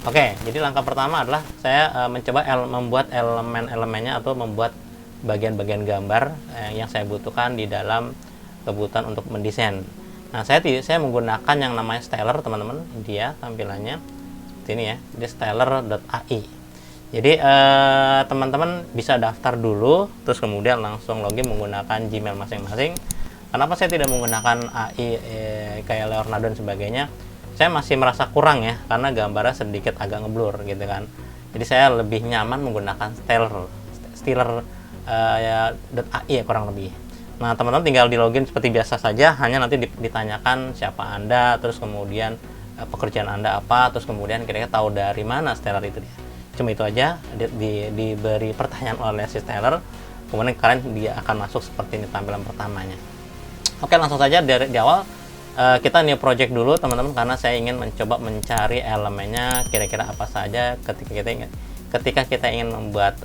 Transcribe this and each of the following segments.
Oke, jadi langkah pertama adalah saya mencoba membuat elemen-elemennya atau membuat bagian-bagian gambar yang saya butuhkan di dalam kebutuhan untuk mendesain. Nah, saya menggunakan yang namanya styler, teman-teman. Dia tampilannya seperti ini ya. Jadi styler.ai. Jadi teman-teman bisa daftar dulu, terus kemudian langsung login menggunakan Gmail masing-masing. Kenapa saya tidak menggunakan AI kayak Leonardo dan sebagainya? Saya masih merasa kurang ya, karena gambarnya sedikit agak ngeblur gitu kan. Jadi saya lebih nyaman menggunakan styler .ai ya kurang lebih. Nah, teman-teman tinggal di login seperti biasa saja, hanya nanti ditanyakan siapa Anda, terus kemudian pekerjaan Anda apa, terus kemudian kira-kira tahu dari mana styler itu dia. Cuma itu aja, diberi pertanyaan oleh si styler, kemudian kalian dia akan masuk seperti ini tampilan pertamanya. Oke, langsung saja di awal kita new project dulu teman-teman, karena saya ingin mencoba mencari elemennya kira-kira apa saja ketika kita ingin membuat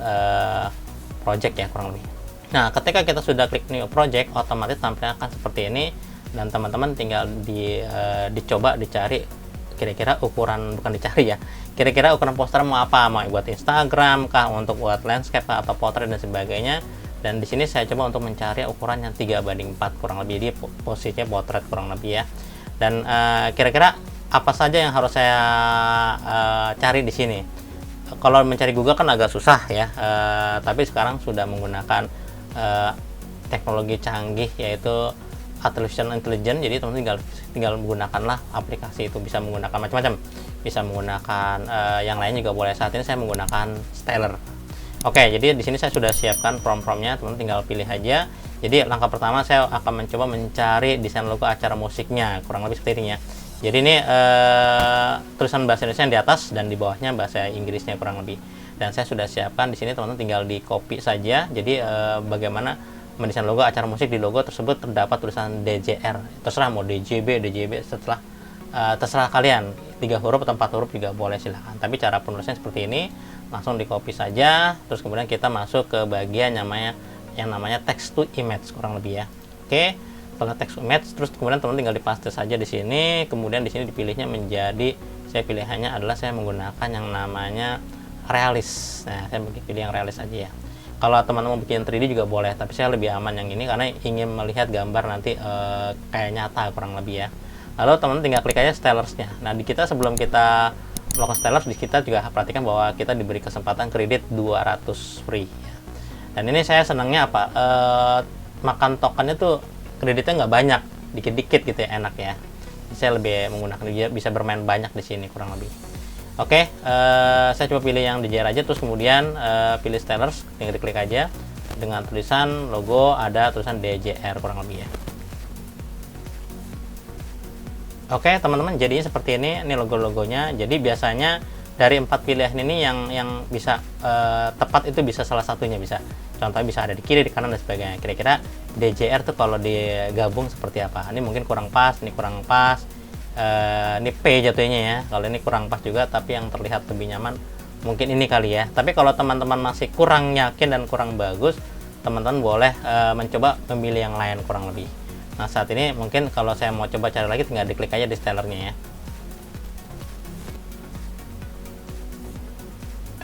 project ya kurang lebih. Nah, ketika kita sudah klik new project, otomatis tampilnya akan seperti ini, dan teman-teman tinggal dicoba dicari kira-kira ukuran, bukan dicari ya, kira-kira ukuran poster mau apa, mau buat Instagram kah, untuk buat landscape kah, atau potret dan sebagainya. Dan di sini saya coba untuk mencari ukuran yang 3:4 kurang lebih, di posisinya potret kurang lebih ya. Dan kira-kira apa saja yang harus saya cari di sini. Kalau mencari Google kan agak susah ya, tapi sekarang sudah menggunakan teknologi canggih yaitu artificial intelligence. Jadi teman-teman tinggal menggunakanlah aplikasi itu, bisa menggunakan macam-macam, bisa menggunakan yang lain juga boleh. Saat ini saya menggunakan styler. Oke, jadi di sini saya sudah siapkan prompt-promptnya, teman-teman tinggal pilih aja. Jadi langkah pertama saya akan mencoba mencari desain logo acara musiknya, kurang lebih seperti ini ya. Jadi ini tulisan bahasa Indonesia di atas dan di bawahnya bahasa Inggrisnya kurang lebih. Dan saya sudah siapkan di sini, teman-teman tinggal di copy saja. Jadi bagaimana mendesain logo acara musik, di logo tersebut terdapat tulisan DJR. Terserah mau DJB, terserah kalian. 3 huruf atau 4 huruf juga boleh, silahkan. Tapi cara penulisannya seperti ini, langsung di copy saja. Terus kemudian kita masuk ke bagian yang namanya text to image kurang lebih ya. Oke, setelah text to image, terus kemudian teman tinggal dipaste saja di sini. Kemudian di sini dipilihnya menjadi, saya pilihannya adalah saya menggunakan yang namanya realis. Nah, saya pilih yang realis aja ya. Kalau teman-teman mau bikin 3D juga boleh, tapi saya lebih aman yang ini karena ingin melihat gambar nanti kayak nyata kurang lebih ya. Lalu teman-teman tinggal klik aja stylersnya. Nah, di kita sebelum kita melakukan stylers, di kita juga perhatikan bahwa kita diberi kesempatan kredit 200 free ya. Dan ini saya senangnya apa, makan tokennya tuh kreditnya nggak banyak, dikit-dikit gitu ya, enak ya. Jadi saya lebih menggunakan, bisa bermain banyak di sini kurang lebih. Oke, saya coba pilih yang DJR aja, terus kemudian pilih stylers, tinggal diklik aja dengan tulisan logo, ada tulisan DJR kurang lebih ya. Oke teman-teman, jadinya seperti ini logo-logonya. Jadi biasanya dari 4 pilihan ini yang bisa tepat itu bisa salah satunya, bisa contohnya bisa ada di kiri, di kanan dan sebagainya. Kira-kira DJR tuh kalau digabung seperti apa? Ini mungkin kurang pas, ini kurang pas, ini P jatuhnya ya. Kalau ini kurang pas juga, tapi yang terlihat lebih nyaman mungkin ini kali ya. Tapi kalau teman-teman masih kurang yakin dan kurang bagus, teman-teman boleh mencoba memilih yang lain kurang lebih. Nah, saat ini mungkin kalau saya mau coba cari lagi, tinggal diklik aja di stylernya ya.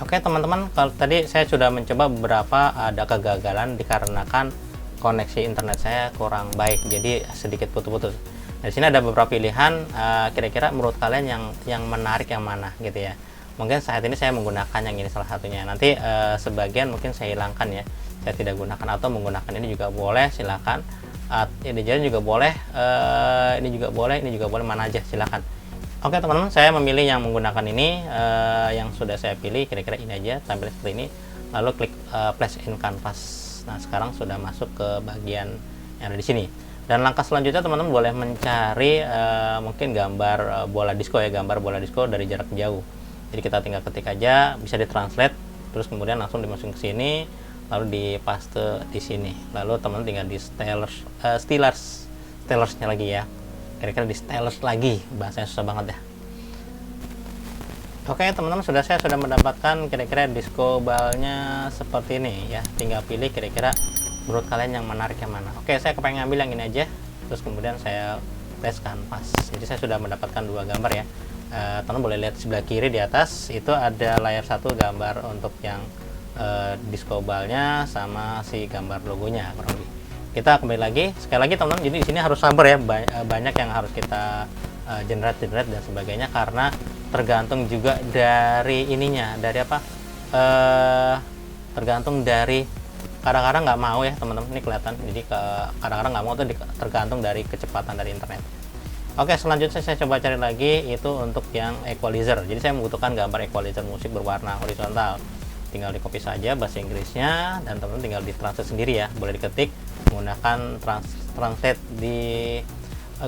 Oke teman-teman, kalau tadi saya sudah mencoba beberapa, ada kegagalan dikarenakan koneksi internet saya kurang baik, jadi sedikit putus-putus. Nah, di sini ada beberapa pilihan, kira-kira menurut kalian yang menarik yang mana gitu ya. Mungkin saat ini saya menggunakan yang ini salah satunya. Nanti sebagian mungkin saya hilangkan ya, saya tidak gunakan, atau menggunakan ini juga boleh, silakan. Ini jalan juga boleh, ini juga boleh, mana aja silakan. Oke teman-teman, saya memilih yang menggunakan ini, yang sudah saya pilih, kira-kira ini aja, tampil seperti ini. Lalu klik place in canvas. Nah, sekarang sudah masuk ke bagian yang ada di sini. Dan langkah selanjutnya teman-teman boleh mencari mungkin gambar bola disco ya, gambar bola disco dari jarak jauh. Jadi kita tinggal ketik aja, bisa ditranslate, terus kemudian langsung dimasukin ke sini, lalu dipaste di sini. Lalu teman-teman tinggal di stylersnya lagi ya. Kira-kira di stylers lagi, bahasanya susah banget ya. Oke teman-teman, saya sudah mendapatkan kira-kira disco ballnya seperti ini ya. Tinggal pilih kira-kira menurut kalian yang menarik yang mana. Oke, saya kepengen ngambil yang ini aja, terus kemudian saya place canvas. Jadi saya sudah mendapatkan 2 gambar ya. Teman boleh lihat sebelah kiri di atas itu ada layar satu gambar untuk yang disco ballnya sama si gambar logonya kurang lebih. Kita kembali lagi sekali lagi teman-teman, jadi di sini harus sabar ya, banyak yang harus kita generate dan sebagainya, karena tergantung juga dari ininya, dari apa, tergantung dari, kadang-kadang nggak mau ya teman-teman, ini kelihatan, jadi kadang-kadang nggak mau tuh tergantung dari kecepatan dari internet. Oke, selanjutnya saya coba cari lagi itu untuk yang equalizer. Jadi saya membutuhkan gambar equalizer musik berwarna horizontal. Tinggal di copy saja bahasa Inggrisnya dan teman-teman tinggal di translate sendiri ya, boleh diketik menggunakan translate di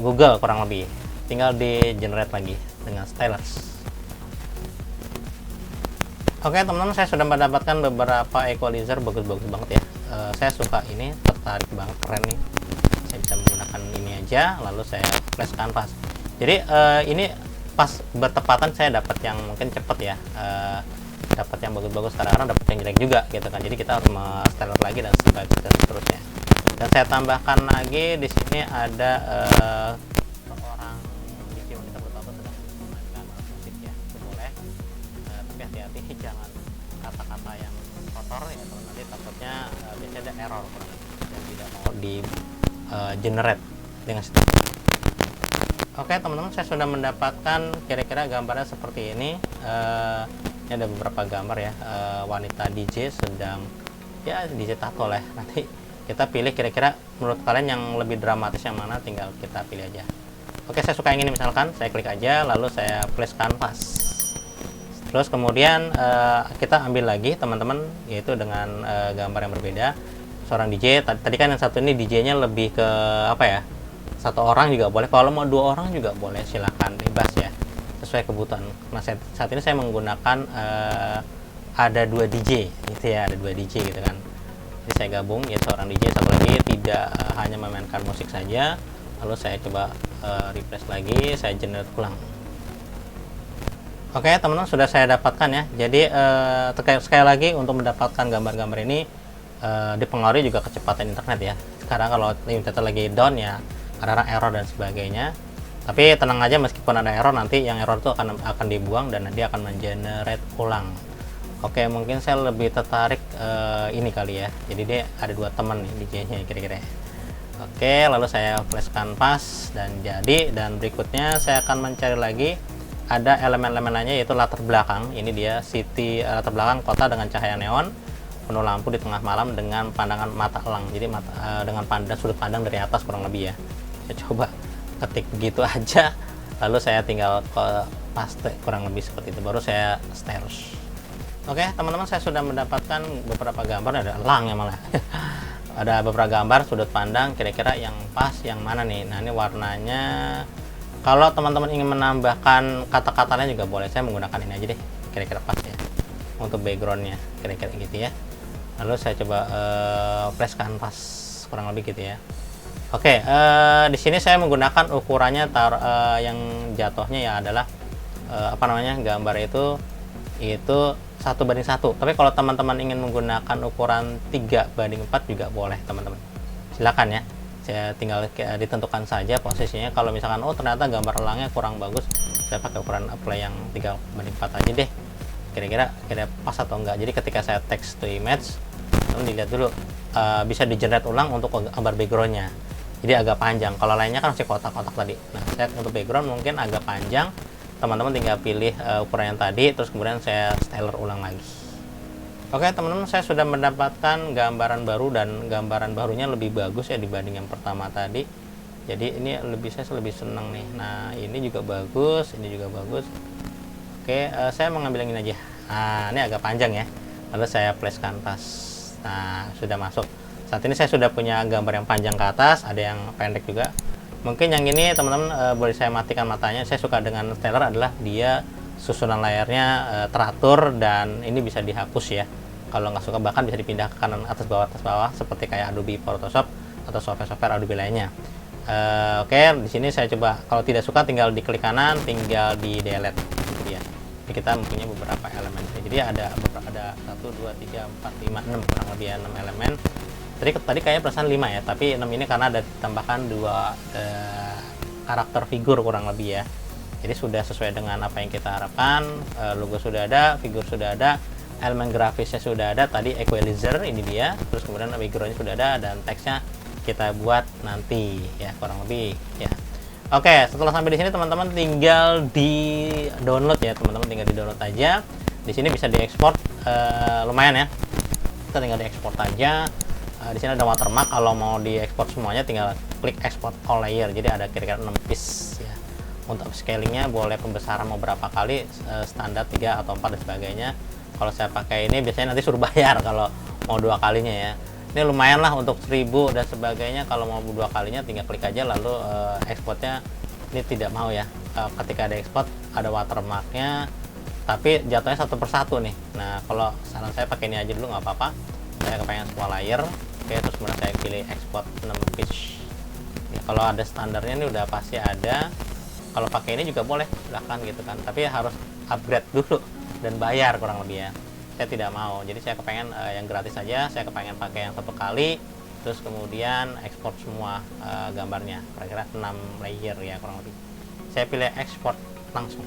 Google kurang lebih. Tinggal di generate lagi dengan stylus. Oke teman-teman, saya sudah mendapatkan beberapa equalizer bagus-bagus banget ya. Saya suka ini, tertarik banget, keren nih. Saya bisa menggunakan ini aja, lalu saya flash canvas. Jadi ini pas bertepatan saya dapat yang mungkin cepet ya, dapat yang bagus-bagus, kadang-kadang dapat yang jelek juga gitu kan. Jadi kita harus style lagi dan seterusnya. Dan saya tambahkan lagi di sini ada seorang DJ wanita bertato sedang memainkan musik ya, itu boleh. Tapi hati-hati jangan kata-kata yang kotor ya, kalau nanti takutnya biasanya ada error dan tidak mau di generate dengan situ. Oke teman-teman, saya sudah mendapatkan kira-kira gambarnya seperti ini. Ini ada beberapa gambar ya, wanita DJ sedang ya DJ tato lah. Nanti kita pilih kira-kira menurut kalian yang lebih dramatis yang mana, tinggal kita pilih aja. Oke, saya suka yang ini misalkan, saya klik aja lalu saya flash canvas. Terus kemudian kita ambil lagi teman-teman, yaitu dengan gambar yang berbeda. Seorang DJ, tadi kan yang satu ini DJ-nya lebih ke apa ya, satu orang juga boleh, kalau mau 2 orang juga boleh, silahkan bebas ya, sesuai kebutuhan. Nah saat ini saya menggunakan ada 2 DJ gitu ya, ada 2 DJ gitu kan. Jadi saya gabung ya, seorang DJ, satu lagi tidak hanya memainkan musik saja. Lalu saya coba refresh lagi, saya generate ulang. Oke teman-teman, sudah saya dapatkan ya. Jadi sekali lagi untuk mendapatkan gambar-gambar ini dipengaruhi juga kecepatan internet ya. Sekarang kalau internet lagi down ya, kadang error dan sebagainya. Tapi tenang aja, meskipun ada error, nanti yang error itu akan dibuang dan nanti akan mengenerate ulang. Oke, mungkin saya lebih tertarik ini kali ya. Jadi dia ada 2 teman nih DJ-nya kira-kira. Oke, lalu saya flash canvas dan jadi, dan berikutnya saya akan mencari lagi ada elemen-elemen lainnya, yaitu latar belakang. Ini dia city, latar belakang kota dengan cahaya neon, penuh lampu di tengah malam dengan pandangan mata elang. Jadi dengan sudut pandang dari atas kurang lebih ya. Saya coba ketik begitu aja, lalu saya tinggal paste kurang lebih seperti itu, baru saya stylus. Oke teman-teman, saya sudah mendapatkan beberapa gambar, ada elang ya malah. Ada beberapa gambar sudut pandang, kira-kira yang pas yang mana nih. Nah ini warnanya, kalau teman-teman ingin menambahkan kata-katanya juga boleh, saya menggunakan ini aja deh, kira-kira pas ya untuk backgroundnya, kira-kira gitu ya. Lalu saya coba flash canvas kurang lebih gitu ya. Oke, di sini saya menggunakan ukurannya yang jatuhnya ya adalah apa namanya, gambar itu 1:1. Tapi kalau teman-teman ingin menggunakan ukuran 3:4 juga boleh teman-teman, silakan ya. Saya tinggal ditentukan saja posisinya. Kalau misalkan ternyata gambar elangnya kurang bagus, saya pakai ukuran apply yang 3:4 aja deh, kira-kira pas atau enggak. Jadi ketika saya text to image, teman dilihat dulu, bisa di generate ulang untuk gambar backgroundnya, jadi agak panjang. Kalau lainnya kan masih kotak-kotak tadi. Nah saya untuk background mungkin agak panjang, teman-teman tinggal pilih ukuran yang tadi, terus kemudian saya styler ulang lagi. Oke teman-teman, saya sudah mendapatkan gambaran baru, dan gambaran barunya lebih bagus ya dibanding yang pertama tadi. Jadi ini saya lebih senang nih. Nah ini juga bagus, ini juga bagus. Oke, saya mengambil yang ini aja. Nah ini agak panjang ya, lalu saya flash canvas. Nah sudah masuk. Saat ini saya sudah punya gambar yang panjang ke atas, ada yang pendek juga. Mungkin yang ini teman-teman boleh saya matikan matanya. Saya suka dengan styler adalah dia susunan layarnya teratur, dan ini bisa dihapus ya. Kalau nggak suka bahkan bisa dipindah ke kanan atas bawah seperti kayak Adobe Photoshop atau software Adobe lainnya. Oke, di sini saya coba, kalau tidak suka tinggal diklik kanan, tinggal di delete gitu ya. Jadi kita mempunyai beberapa elemen. Jadi ada 1 2 3 4 5 6 kurang lebih 6 elemen. Tadi kayaknya perasaan 5 ya, tapi 6 ini karena ada tambahkan 2 karakter figur kurang lebih ya. Jadi sudah sesuai dengan apa yang kita harapkan. Logo sudah ada, figur sudah ada, elemen grafisnya sudah ada, tadi equalizer ini dia, terus kemudian backgroundnya sudah ada, dan teksnya kita buat nanti ya, kurang lebih ya. Oke, setelah sampai di sini teman-teman tinggal di download ya, teman-teman tinggal di download aja. Di sini bisa diekspor, lumayan ya. Kita tinggal diekspor aja. Di sini ada watermark. Kalau mau diekspor semuanya tinggal klik export all layer. Jadi ada kira-kira 6 piece ya. Untuk scalingnya boleh pembesaran mau berapa kali, standar 3 atau 4 dan sebagainya. Kalau saya pakai ini biasanya nanti suruh bayar kalau mau 2 kalinya ya. Ini lumayan lah untuk 1000 dan sebagainya. Kalau mau 2 kalinya tinggal klik aja, lalu ekspornya ini tidak mau ya. Ketika ada ekspor ada watermarknya, tapi jatuhnya satu persatu nih. Nah, kalau saran saya pakai ini aja dulu nggak apa-apa. Saya kepengen semua layer. Oke, terus kemudian saya pilih export 6 pitch ya, kalau ada standarnya ini udah pasti ada. Kalau pakai ini juga boleh, silahkan gitu kan, tapi harus upgrade dulu dan bayar kurang lebih ya. Saya tidak mau, jadi saya kepengen yang gratis saja. Saya kepengen pakai yang 1 kali, terus kemudian ekspor semua gambarnya, kira-kira 6 layer ya kurang lebih. Saya pilih export langsung.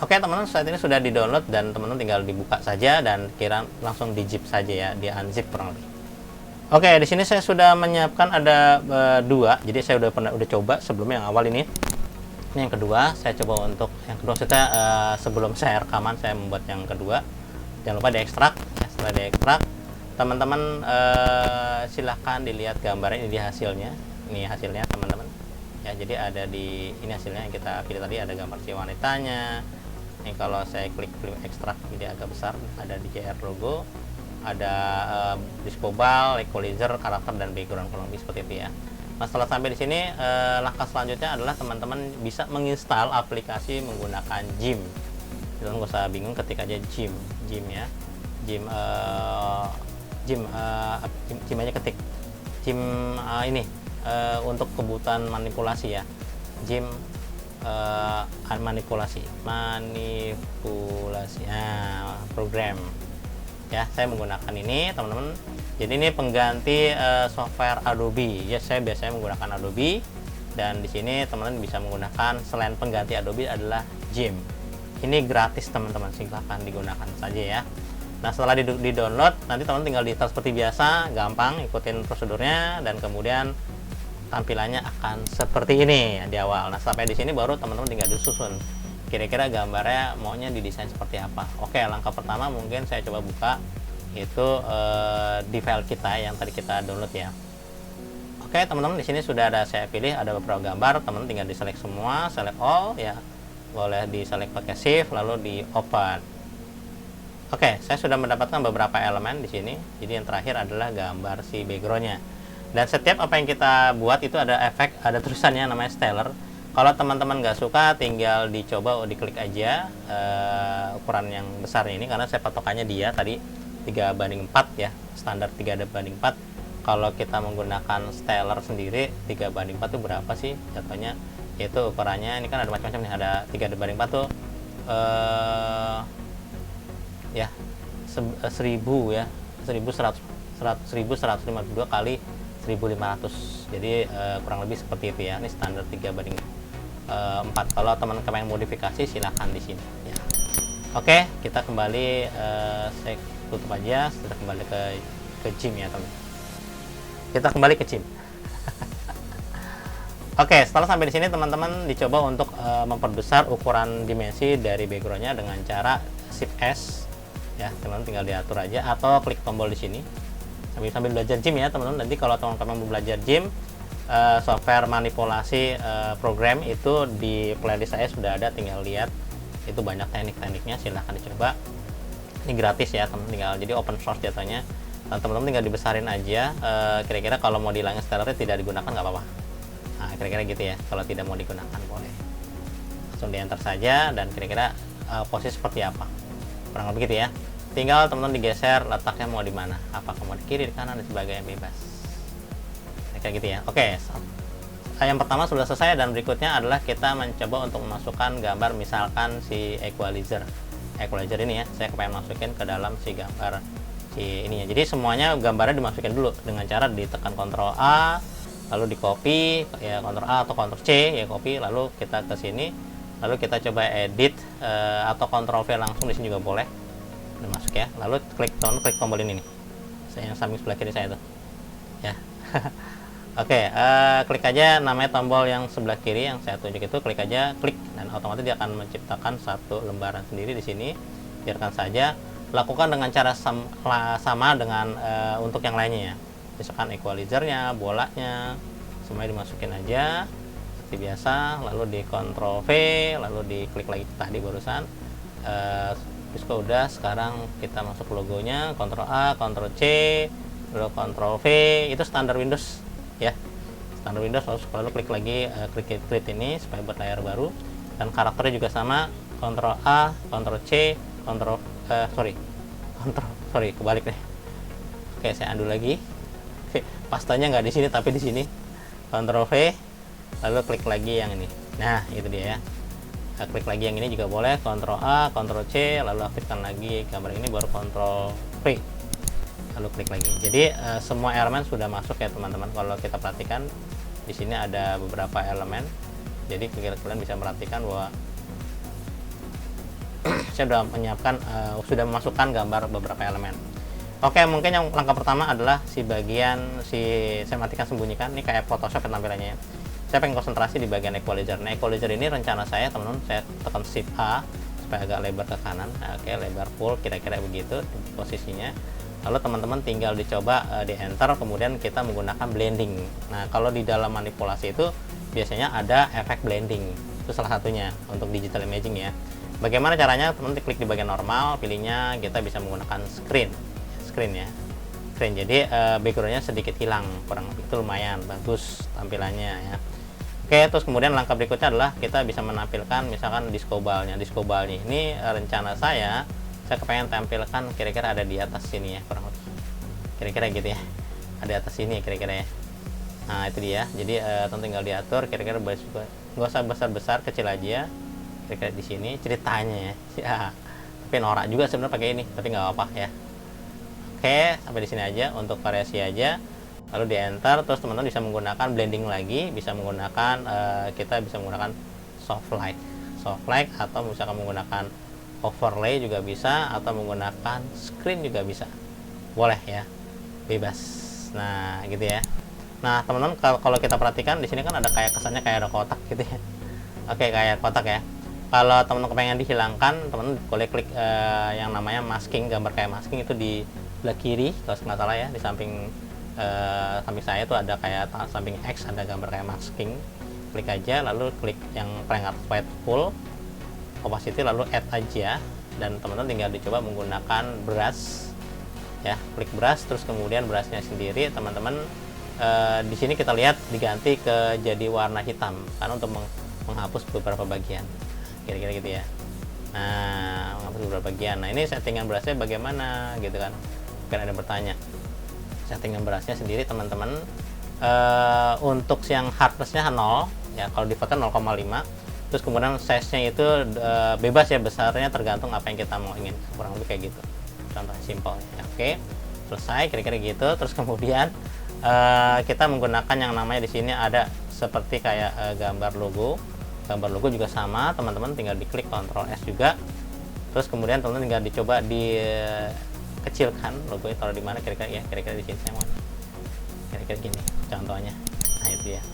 Oke teman-teman, saat ini sudah di download dan teman-teman tinggal dibuka saja dan kira langsung di zip saja ya, di unzip kurang lebih. Oke, di sini saya sudah menyiapkan ada 2. Jadi saya udah coba sebelumnya yang awal ini. Ini yang kedua, saya coba untuk yang kedua. Sebelum saya rekaman saya membuat yang kedua. Jangan lupa diekstrak ya. Setelah diekstrak, teman-teman silahkan dilihat gambarnya. Ini di hasilnya. Ini hasilnya teman-teman ya. Jadi ada di ini hasilnya yang kita pilih tadi, ada gambar si wanitanya. Ini kalau saya klik ekstrak jadi agak besar, ada di JR logo, ada disposable, equalizer, karakter, dan background kurang lebih seperti itu ya. Nah, setelah sampai di sini, langkah selanjutnya adalah teman-teman bisa menginstal aplikasi menggunakan GIMP. Jangan nggak usah bingung, ketik aja GIMP ya. GIMP aja ketik. GIMP ini untuk kebutuhan manipulasi ya. GIMP manipulasi program ya. Saya menggunakan ini teman-teman. Jadi ini pengganti software Adobe ya. Saya biasanya menggunakan Adobe, dan di sini teman-teman bisa menggunakan selain pengganti Adobe adalah GIMP. Ini gratis teman-teman, silahkan digunakan saja ya. Nah, setelah di download nanti teman-teman tinggal di install seperti biasa, gampang, ikutin prosedurnya, dan kemudian tampilannya akan seperti ini ya, di awal. Nah, sampai di sini baru teman-teman tinggal disusun kira-kira gambarnya maunya didesain seperti apa. Oke, langkah pertama mungkin saya coba buka itu di file kita yang tadi kita download ya. Oke teman-teman, di sini sudah ada, saya pilih ada beberapa gambar. Teman-teman tinggal di select semua, select all ya, boleh di select pakai shift lalu di open. Oke, saya sudah mendapatkan beberapa elemen di sini. Jadi yang terakhir adalah gambar si backgroundnya. Dan setiap apa yang kita buat itu ada efek, ada tulisannya namanya stellar. Kalau teman-teman nggak suka, tinggal dicoba, diklik aja ukuran yang besar ini, karena saya patokannya dia tadi 3:4 ya, standar 3:4. Kalau kita menggunakan stellar sendiri 3:4 itu berapa sih jatuhnya? Itu ukurannya ini kan ada macam-macam nih, ada 3:4 tuh ya 1000 ya, 1152 kali 1500. Jadi kurang lebih seperti itu ya. Ini standar 3:4. Kalau teman-teman yang modifikasi silahkan di sini ya. Oke, kita kembali, saya tutup aja. Kita kembali ke GIMP ya teman. Kita kembali ke GIMP. Oke, setelah sampai di sini teman-teman dicoba untuk memperbesar ukuran dimensi dari backgroundnya dengan cara Shift S ya. Teman-teman tinggal diatur aja atau klik tombol di sini sambil belajar GIMP ya teman-teman. Nanti kalau teman-teman mau belajar GIMP, software manipulasi program itu di playlist saya sudah ada, tinggal lihat, itu banyak teknik-tekniknya, silahkan dicoba. Ini gratis ya teman, tinggal, jadi open source jatuhnya, dan teman-teman tinggal dibesarin aja. Kira-kira kalau mau dihilangin stellarnya tidak digunakan nggak apa-apa. Nah, kira-kira gitu ya. Kalau tidak mau digunakan boleh langsung di enter saja, dan kira-kira posisi seperti apa kurang lebih gitu ya. Tinggal teman-teman digeser letaknya mau di mana, apakah mau di kiri, di kanan, dan sebagainya, bebas kayak gitu ya. Oke, yang pertama sudah selesai, dan berikutnya adalah kita mencoba untuk memasukkan gambar, misalkan si equalizer ini ya. Saya kepengen masukin ke dalam si gambar si ini ya. Jadi semuanya gambarnya dimasukin dulu dengan cara ditekan Ctrl A, lalu di copy ya, Ctrl A atau Ctrl C ya, copy, lalu kita ke sini, lalu kita coba edit atau Ctrl V langsung di sini juga boleh. Udah masuk ya, lalu klik tombol ini nih, saya yang samping sebelah kiri saya tuh ya. Oke, klik aja namanya tombol yang sebelah kiri yang saya tunjuk itu, klik aja, klik, dan otomatis dia akan menciptakan satu lembaran sendiri di sini. Biarkan saja, lakukan dengan cara sama dengan untuk yang lainnya ya. Misalkan equalizernya, bolanya, semuanya dimasukin aja seperti biasa, lalu di Ctrl V, lalu diklik lagi tadi barusan. Terus udah, sekarang kita masuk logonya, Ctrl A, Ctrl C, lalu Ctrl V, itu standar Windows ya, standar Windows. Lalu klik lagi, klik create ini supaya buat layar baru, dan karakternya juga sama, Ctrl A, Ctrl C, Ctrl kebalik deh. Oke, saya undo lagi. Oke, pastanya nggak di sini tapi di sini, Ctrl V, lalu klik lagi yang ini. Nah, itu dia ya. Klik lagi yang ini juga boleh, Ctrl A, Ctrl C, lalu aktifkan lagi gambar ini, baru Ctrl V, lalu klik lagi. Jadi semua elemen sudah masuk ya teman-teman. Kalau kita perhatikan di sini ada beberapa elemen, jadi kalian bisa perhatikan bahwa saya sudah menyiapkan, sudah memasukkan gambar beberapa elemen. Oke, mungkin yang langkah pertama adalah saya matikan sembunyikan. Ini kayak Photoshop tampilannya ya. Saya pengen konsentrasi di bagian equalizer. Nah, equalizer ini rencana saya teman-teman, saya tekan Shift A supaya agak lebar ke kanan. Oke, lebar full, kira-kira begitu posisinya. Lalu teman-teman tinggal dicoba di enter, kemudian kita menggunakan blending. Nah, kalau di dalam manipulasi itu biasanya ada efek blending, itu salah satunya untuk digital imaging ya. Bagaimana caranya? Teman-teman klik di bagian normal, pilihnya kita bisa menggunakan screen ya, screen. Jadi backgroundnya sedikit hilang, kurang lebih itu lumayan bagus tampilannya ya. Oke, terus kemudian langkah berikutnya adalah kita bisa menampilkan misalkan disco ball-nya ini. Rencana saya kepengen tampilkan kira-kira ada di atas sini ya, kurang lebih kira-kira gitu ya, ada di atas sini kira-kira ya. Nah, itu dia. Jadi tinggal diatur kira-kira, nggak usah besar-besar, kecil aja kira-kira di sini ceritanya ya. Tapi norak juga sebenarnya pakai ini, tapi nggak apa-apa ya. Oke, sampai di sini aja untuk variasi aja, lalu di enter. Terus teman-teman bisa menggunakan blending lagi, bisa menggunakan kita bisa menggunakan soft light atau misalkan menggunakan overlay juga bisa, atau menggunakan screen juga bisa, boleh ya, bebas. Nah, gitu ya. Nah, teman-teman, kalau kita perhatikan di sini kan ada kayak kesannya kayak ada kotak gitu ya. Oke, kayak kotak ya. Kalau teman-teman kepengen dihilangkan, teman-teman boleh klik yang namanya masking, gambar kayak masking itu di sebelah kiri kalau nggak salah ya, di samping saya itu ada kayak samping X, ada gambar kayak masking. Klik aja, lalu klik yang paling atas white full opacity, lalu add aja, dan teman-teman tinggal dicoba menggunakan brush ya, klik brush, terus kemudian brushnya sendiri teman-teman di sini kita lihat diganti ke jadi warna hitam karena untuk menghapus beberapa bagian, kira-kira gitu ya. Nah, menghapus beberapa bagian. Nah, ini settingan brushnya bagaimana gitu kan, mungkin ada yang bertanya. Settingan brushnya sendiri teman-teman, untuk yang hardnessnya 0 ya, kalau di foto 0,5. Terus kemudian size-nya itu bebas ya, besarnya tergantung apa yang kita mau ingin, kurang lebih kayak gitu. Contoh simpel ya. Oke, selesai kira-kira gitu. Terus kemudian kita menggunakan yang namanya di sini ada seperti kayak gambar logo juga sama, teman-teman tinggal diklik Ctrl S juga. Terus kemudian teman-teman tinggal dicoba dikecilkan logonya, taruh di mana kira-kira ya, kira-kira di sini saya mau kira-kira gini contohnya. Nah, itu ya.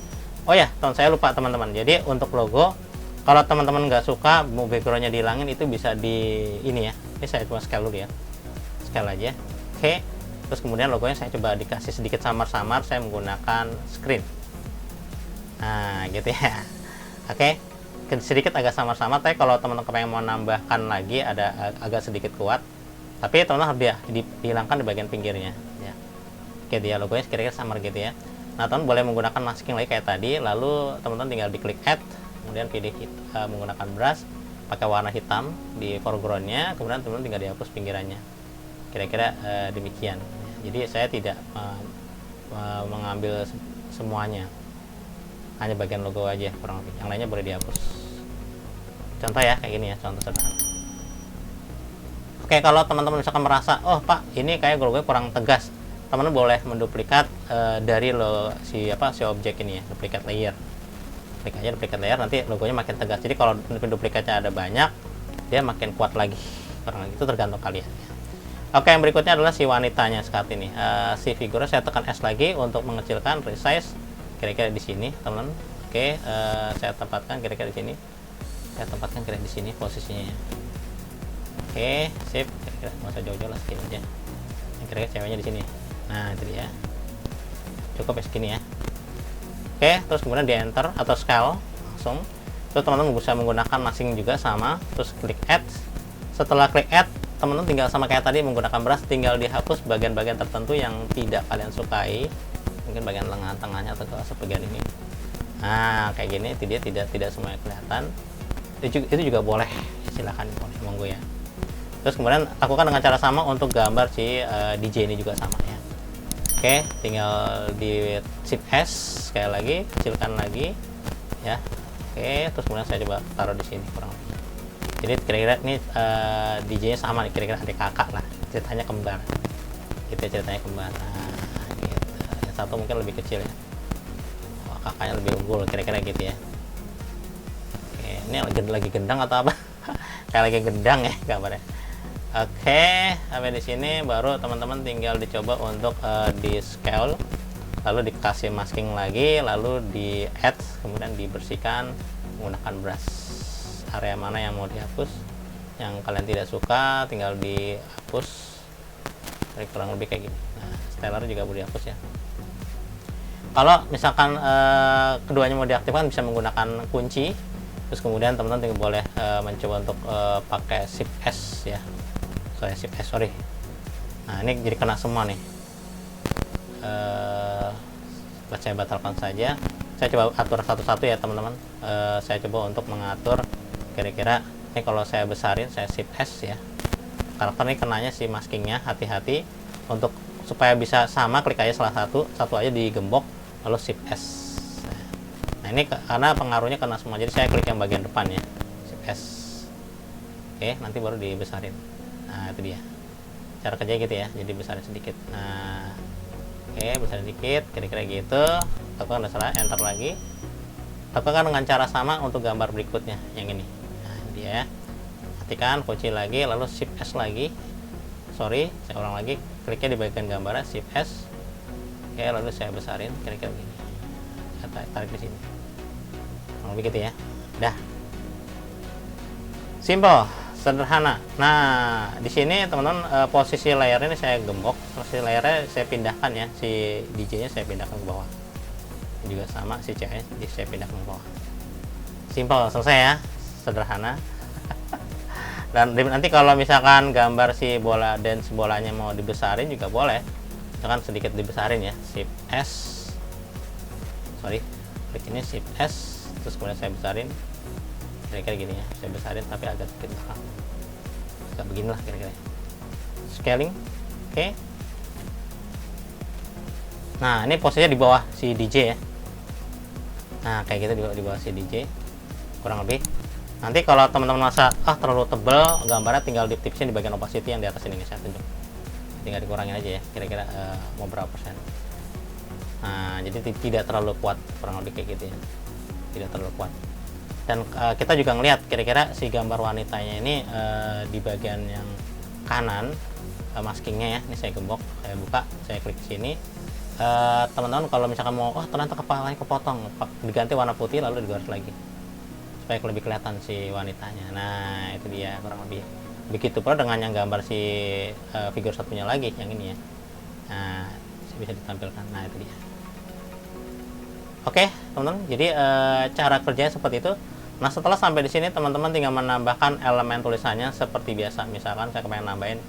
Oh ya, saya lupa teman-teman. Jadi untuk logo, kalau teman-teman nggak suka mau backgroundnya dihilangin, itu bisa di ini ya. Ini saya cuma scale dulu ya, scale aja. Oke, terus kemudian logonya saya coba dikasih sedikit samar-samar, saya menggunakan screen. Nah, gitu ya. Oke, sedikit agak samar-samar. Tapi kalau teman-teman kepengen mau nambahkan lagi, ada agak sedikit kuat, tapi teman-teman harus dihilangkan di bagian pinggirnya ya. Oke, dia logonya kira-kira samar gitu ya. Nah, teman boleh menggunakan masking lagi kayak tadi, lalu teman-teman tinggal diklik add, kemudian pilih menggunakan brush pakai warna hitam di foregroundnya, kemudian teman-teman tinggal dihapus pinggirannya, kira-kira demikian. Jadi saya tidak mengambil semuanya, hanya bagian logo aja kurang lebih, yang lainnya boleh dihapus. Contoh ya kayak gini ya, contoh sederhana. Oke, kalau teman-teman misalkan merasa, oh Pak, ini kayak logonya kurang tegas, teman-teman boleh menduplikat dari si objek ini ya, duplikat layer. Klik aja duplikat layer, nanti logonya makin tegas. Jadi kalau duplikatnya ada banyak, dia makin kuat lagi. Kurang lagi itu tergantung kalian ya. Oke, yang berikutnya adalah si wanitanya saat ini. Si figurnya saya tekan S lagi untuk mengecilkan, resize kira-kira di sini, teman-teman. Oke, saya tempatkan kira-kira di sini. Saya tempatkan kira-kira di sini posisinya ya. Oke, sip. Kira-kira nggak usah jauh-jauh lah, segini aja. Kira-kira ceweknya di sini. Nah, itu dia. Cukup ya segini ya. Oke, terus kemudian di enter atau scale langsung. Terus teman-teman bisa menggunakan masking juga sama. Terus klik add. Setelah klik add, teman-teman tinggal sama kayak tadi menggunakan brush, tinggal dihapus bagian-bagian tertentu yang tidak kalian sukai, mungkin bagian lengan tengahnya atau bagian ini. Nah, kayak gini itu dia tidak semuanya kelihatan. Itu juga boleh, silahkan boleh, monggo ya. Terus kemudian lakukan dengan cara sama untuk gambar si DJ ini juga sama ya. Oke, tinggal di shift S sekali lagi, kecilkan lagi ya. Oke, terus kemudian saya coba taruh di sini kurang lebih. Jadi kira-kira ini DJ-nya sama nih, kira-kira adik kakak lah, ceritanya kembar. Gitu ceritanya kembar. Nah, gitu. Yang satu mungkin lebih kecil ya. Wah, kakaknya lebih unggul, kira-kira gitu ya. Oke, ini lagi gendang atau apa? Kayak lagi gendang ya gambarnya. Oke, sampai di sini baru teman-teman tinggal dicoba untuk di scale, lalu dikasih masking lagi, lalu di add, kemudian dibersihkan menggunakan brush. Area mana yang mau dihapus, yang kalian tidak suka tinggal dihapus. Kurang lebih kayak gini. Nah, styler juga boleh dihapus ya. Kalau misalkan keduanya mau diaktifkan bisa menggunakan kunci. Terus kemudian teman-teman boleh mencoba untuk pakai shift S ya. Shift S, sorry. Nah, ini jadi kena semua nih. Saya batalkan saja. Saya coba atur satu-satu ya teman-teman. Saya coba untuk mengatur kira-kira ini kalau saya besarin, saya shift S ya. Karakter ini kenanya si maskingnya, hati-hati. Untuk supaya bisa sama, klik aja salah satu aja digembok, lalu shift S. Nah, ini karena pengaruhnya kena semua, jadi saya klik yang bagian depan ya, shift S. Oke, nanti baru dibesarin. Nah, itu dia cara kerja gitu ya, jadi besarin sedikit. Nah, oke, besarin sedikit, kira-kira gitu. Lakukan salah, enter lagi. Lakukan dengan cara sama untuk gambar berikutnya yang ini. Nah, dia matikan, kunci lagi, lalu shift S lagi. Sorry, saya ulang lagi, kliknya di bagian gambar, shift S. Oke, lalu saya besarin kira-kira begini. Saya tarik di sini. Begitu ya. Dah. Simple, sederhana. Nah, di sini teman-teman posisi layar ini saya gembok, posisi layarnya saya pindahkan ya, si DJ-nya saya pindahkan ke bawah. Juga sama si ceweknya saya pindahkan ke bawah. Simple, selesai ya, sederhana. Dan nanti kalau misalkan gambar si bola dance bolanya mau dibesarin juga boleh, misalkan sedikit dibesarin ya, shift S, sorry, klik ini shift S, terus kemudian saya besarin kira-kira gini ya, saya besarin tapi agak sedikit belakang, agak beginilah kira-kira scaling. Oke. Nah, ini posisinya di bawah si DJ ya. Nah, kayak gitu di bawah si DJ kurang lebih. Nanti kalau teman-teman merasa terlalu tebal gambarnya, tinggal ditipsin di bagian opacity yang di atas ini, saya tunjuk, tinggal dikurangin aja ya, kira-kira mau berapa persen. Nah, jadi tidak terlalu kuat, kurang lebih kayak gitu ya, tidak terlalu kuat. Dan kita juga ngelihat kira-kira si gambar wanitanya ini di bagian yang kanan maskingnya ya, ini saya gembok, saya buka, saya klik sini. Teman-teman kalau misalkan mau ternyata kepalanya kepotong, diganti warna putih lalu digaris lagi supaya lebih kelihatan si wanitanya. Nah, itu dia kurang lebih. Begitu pula dengan yang gambar si figur satunya lagi yang ini ya. Nah, bisa ditampilkan. Nah, itu dia. Oke, teman-teman. Jadi cara kerjanya seperti itu. Nah, setelah sampai di sini teman-teman tinggal menambahkan elemen tulisannya seperti biasa. Misalkan saya pengen nambahin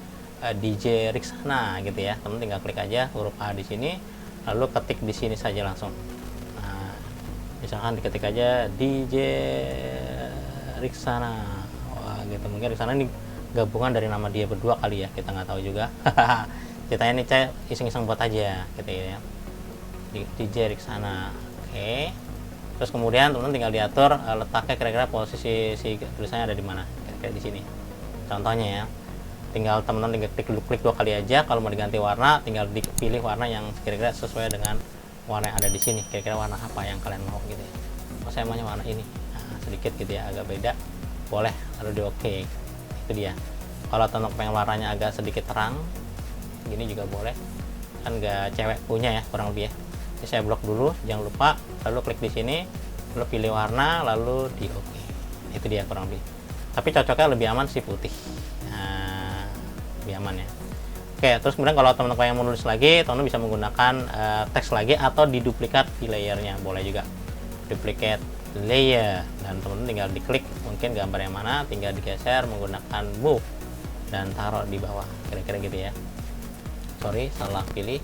DJ Riksana gitu ya. Teman tinggal klik aja huruf A di sini, lalu ketik di sini saja langsung. Nah, misalkan diketik aja DJ Riksana. Wah, gitu. Mungkin Riksana ini gabungan dari nama dia berdua kali ya, kita nggak tahu juga. Ceritanya ini saya iseng-iseng buat aja gitu ya. DJ Riksana. Oke. Terus kemudian teman-teman tinggal diatur letaknya, kira-kira posisi si tulisannya ada di mana, kira-kira di sini contohnya ya. tinggal teman-teman tinggal klik 2 kali aja. Kalau mau diganti warna, tinggal dipilih warna yang kira-kira sesuai dengan warna yang ada di sini. Kira-kira warna apa yang kalian mau gitu ya. Oh, saya maunya warna ini. Nah, sedikit gitu ya, agak beda. Boleh, lalu di oke. Itu dia. Kalau teman-teman pengen warnanya agak sedikit terang, gini juga boleh. Kan nggak cewek punya ya, kurang lebih ya. Jadi saya blok dulu, jangan lupa. Lalu klik di sini, lalu pilih warna, lalu di oke. Itu dia kurang lebih. Tapi cocoknya lebih aman sih putih. Nah, lebih aman ya. Oke, terus kemudian kalau teman-teman yang mau nulis lagi, teman-teman bisa menggunakan teks lagi atau diduplikat di layernya, boleh juga. Duplicate layer, dan teman-teman tinggal diklik mungkin gambar yang mana, tinggal digeser menggunakan move dan taruh di bawah, kira-kira gitu ya. Sorry, salah pilih.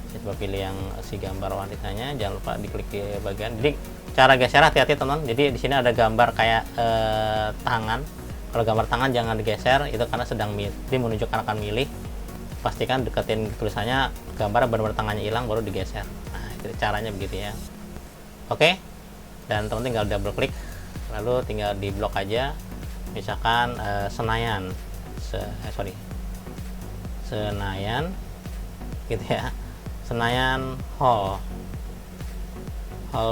Saya coba pilih yang si gambar wanitanya, jangan lupa diklik di bagian. Jadi cara geser hati-hati teman-teman. Jadi di sini ada gambar kayak tangan. Kalau gambar tangan jangan digeser, itu karena sedang dia menunjukkan akan milih. Pastikan deketin tulisannya, gambar benar-benar tangannya hilang baru digeser. Nah, itu caranya begitu ya. Oke. Dan teman tinggal double klik, lalu tinggal di blok aja. Misalkan Senayan. Senayan gitu ya. Senayan Hall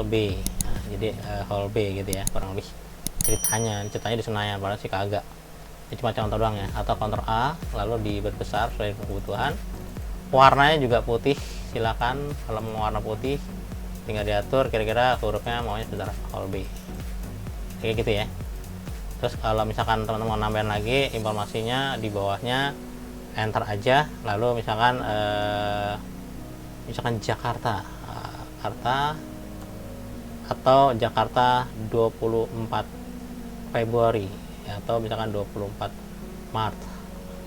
B. Nah, jadi Hall B gitu ya, kurang lebih ceritanya di Senayan, padahal sih kagak. Ini cuma contoh doang ya. Atau Ctrl A, lalu diperbesar sesuai kebutuhan. Warnanya juga putih, silakan. Kalau mau warna putih, tinggal diatur kira-kira hurufnya maunya sebentar Hall B. Kayak gitu ya. Terus kalau misalkan teman-teman mau nambahin lagi informasinya di bawahnya, enter aja. Lalu misalkan Jakarta atau Jakarta 24 Februari ya, atau misalkan 24 Maret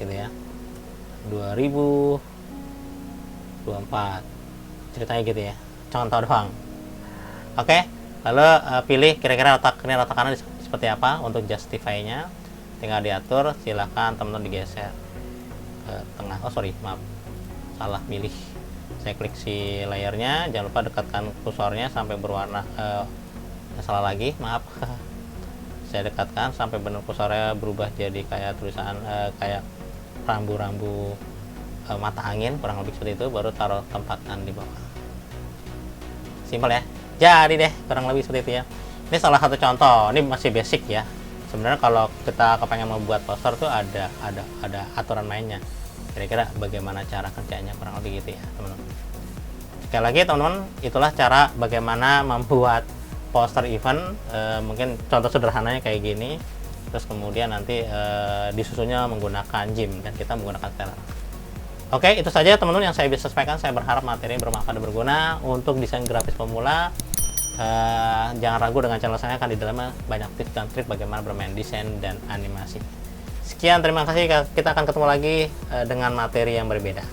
gitu ya, 2024, ceritanya gitu ya, contoh doang. Oke, lalu pilih kira-kira letak kanan seperti apa. Untuk justify-nya tinggal diatur, silahkan teman-teman digeser ke tengah. Oh sorry, maaf, salah milih. Saya klik si layernya, jangan lupa dekatkan kursornya sampai berwarna salah lagi, maaf. Saya dekatkan sampai benar kursornya berubah jadi kayak tulisan kayak rambu-rambu mata angin, kurang lebih seperti itu. Baru taruh tempatkan di bawah. Simpel ya, jadi deh kurang lebih seperti itu ya. Ini salah satu contoh, ini masih basic ya. Sebenarnya kalau kita kepengen membuat poster tuh ada aturan mainnya. Kira-kira bagaimana cara kerjanya, kurang lebih gitu ya teman-teman. Sekali lagi teman-teman, itulah cara bagaimana membuat poster event. Mungkin contoh sederhananya kayak gini. Terus kemudian nanti disusunnya menggunakan GIMP dan kita menggunakan Stellar. Oke, itu saja teman-teman yang saya bisa sampaikan. Saya berharap materi bermanfaat dan berguna untuk desain grafis pemula. Jangan ragu dengan channel saya, kan di dalamnya banyak tips dan trik bagaimana bermain desain dan animasi. Sekian, terima kasih. Kita akan ketemu lagi dengan materi yang berbeda.